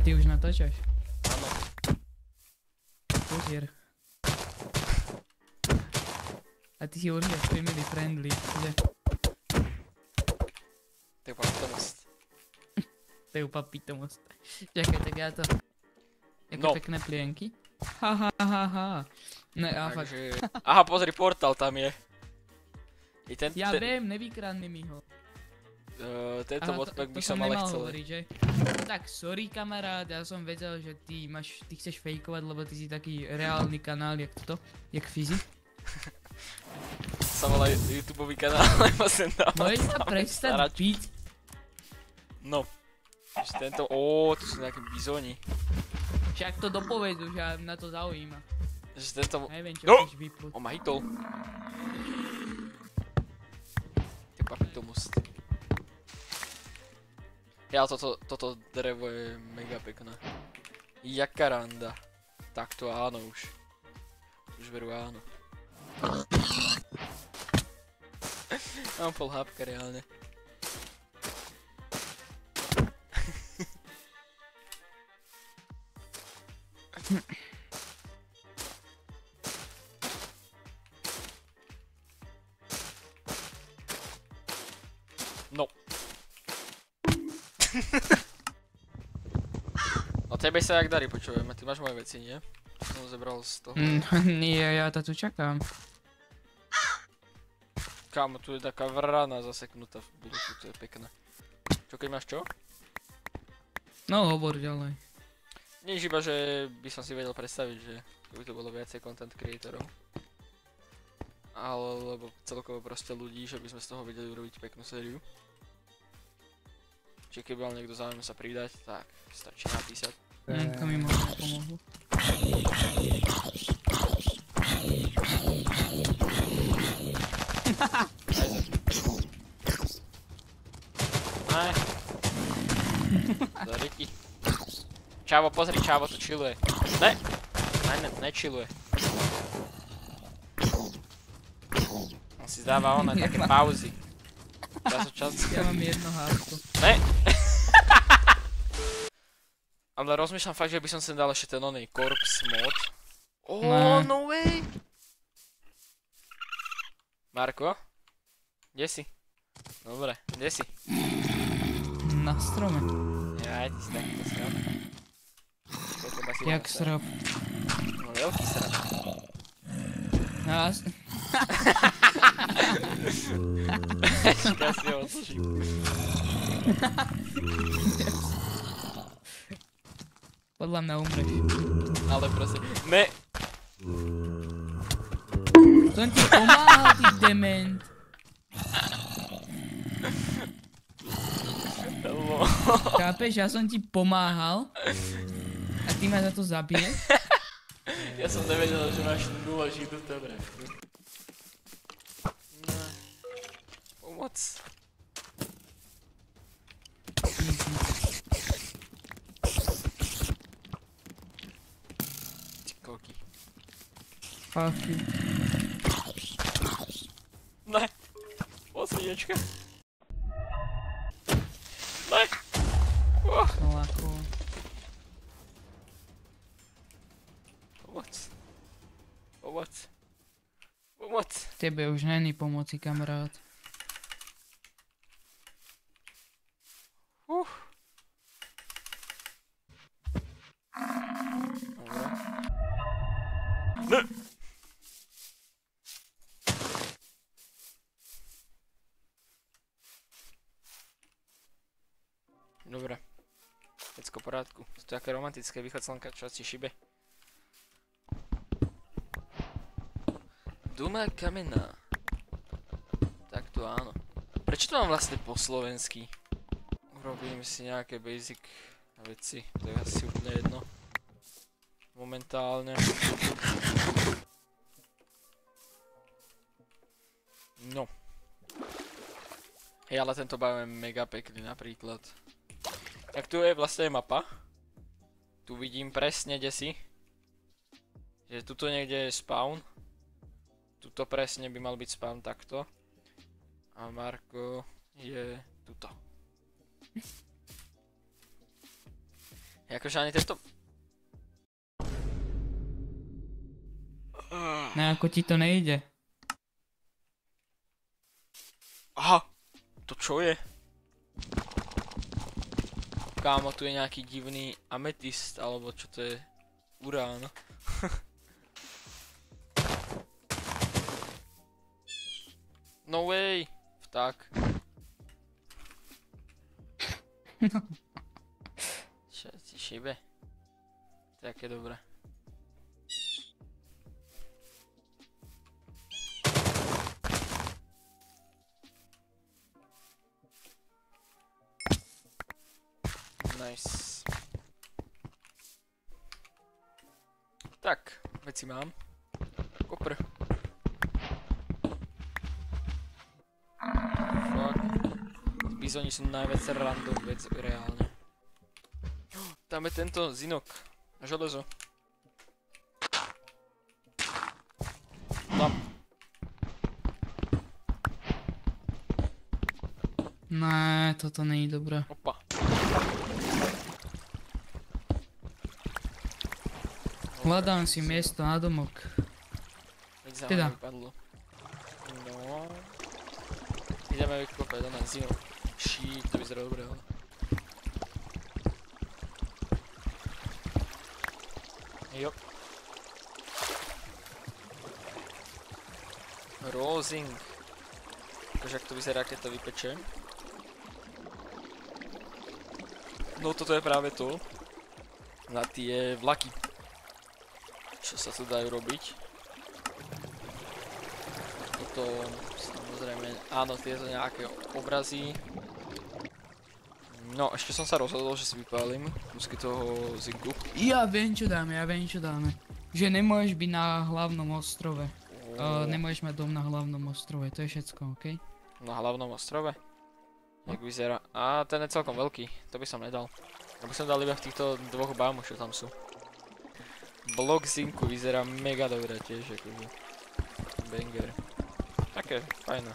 ty už natáčaš? Áno. Pozier. A ty si určite family friendly, že? To je úplne pitomost. To je úplne pitomost. Čakaj, tak ja to... Jaké No. pekné plienky. Ha. Ne, a fakt. Takže... Aha, pozri, portál tam je. I Ja viem, nevykradni mi ho. Tento modpack by to som som ale nemal chcel. hovoriť, že? Tak sorry kamarát, ja som vedel, že ty chceš fejkovať, lebo ty si taký reálny kanál, jak toto, jak Fizi. Sa volá YouTubeový kanál, lebo sem dávam. Môžeš sa prestať piť? No. Tento, tu sú nejaké bizóni. Však to dopovedú, že na to zaujíma. Že tento... Neviem, čo No! chceš vyplúť. On ma hitol. Typa pitomost. Ja, toto drevo je mega pekné. Jakaranda. Tak to áno už. Už veru áno. Mám pol hápka reálne. No. No tebe sa jak darí, počujem, ty máš moje veci, nie? Čo som zebral z toho. Nie, ja to tu čakám. Kámo, tu je taká vrana zaseknutá v budoku, to je pekné. Čo keď máš čo? No hovor ďalej. Nie iba, že by som si vedel predstaviť, že by to bolo viacej content creatorov. Alebo celkovo proste ľudí, že by sme z toho vedeli urobiť peknú sériu. Čiže keby mal niekto záujem sa pridať, tak stačí napísať. To mi možno pomohlo. Ne. Zariti. Čavo, pozri, Čavo tu chilluje. Ne! Nechilluje. On si dáva také pauzy. Čas. Ja mám jedno hádko. Ne! Ale rozmýšľam fakt, že by som sem dal ešte ten oný Corpse mod. No way! Marko? Kde si? Dobre, kde si? Na strome. Jaj, ty si takýto strop. Jak strop? No veľký strop. Počkaj si ho odslužím. Podľa mňa umreš. Ale prosím, ne! Som ti pomáhal, ty dement. Chápeš, ja som ti pomáhal a ty ma za to zabiješ? Ja som nevedel, že máš 0 židu tebe. Pomoc. Ty koky. Fuck you. Ne. Posviečka. Ne. Noláko. Pomoc. Tebe už není pomoci, kamarát. Ne. Dobre. Vecko v porádku. To je také romantické, východ slnka, čo ti šibe. Duma kamená. Tak to áno. Prečo to mám vlastne po slovensky? Urobím si nejaké basic veci, to je asi úplne jedno. Momentálne. No. Hej, ale tento biom je mega pekný napríklad. Tak tu je vlastne mapa. Tu vidím presne, kde si. Že tuto niekde je spawn. Tuto presne by mal byť spawn takto. A Marko je tuto. Akože ani tento... Ne, ako ti to nejde. Aha! To čo je? Kámo, tu je nejaký divný ametist, alebo čo to je? Urán. No way! Vták. Čo ti šibe? Také dobré. Nice. Tak, veci mám. Kopr. Fuck. Bizoni sú najviac random vec reálne. Tam je tento zinok. Železo. Tam. Ne, toto není dobré. Opa. Hľadám si miesto na domok. Teda. Vypadlo. No. Ideme vykopať do nás zinok. Shit, to vyzerá dobré, ale. Jo. Rosing. Takže ak to vyzerá, keď to vypečem. No toto je práve to. Na tie vlaky. Čo sa tu dajú robiť. Toto samozrejme, áno, tieto nejaké obrazy. No, ešte som sa rozhodol, že si vypálim kúsky toho zinku. Ja viem čo dáme. Že nemôžeš byť na hlavnom ostrove. Nemôžeš mať dom na hlavnom ostrove, to je všetko, okej? Na hlavnom ostrove? Jak vyzerá? Á, ten je celkom veľký, to by som nedal. To by som dal iba v týchto dvoch bámoch, čo tam sú. Blok zinku vyzerá mega dobre tiež, akože. Banger. Také, fajné.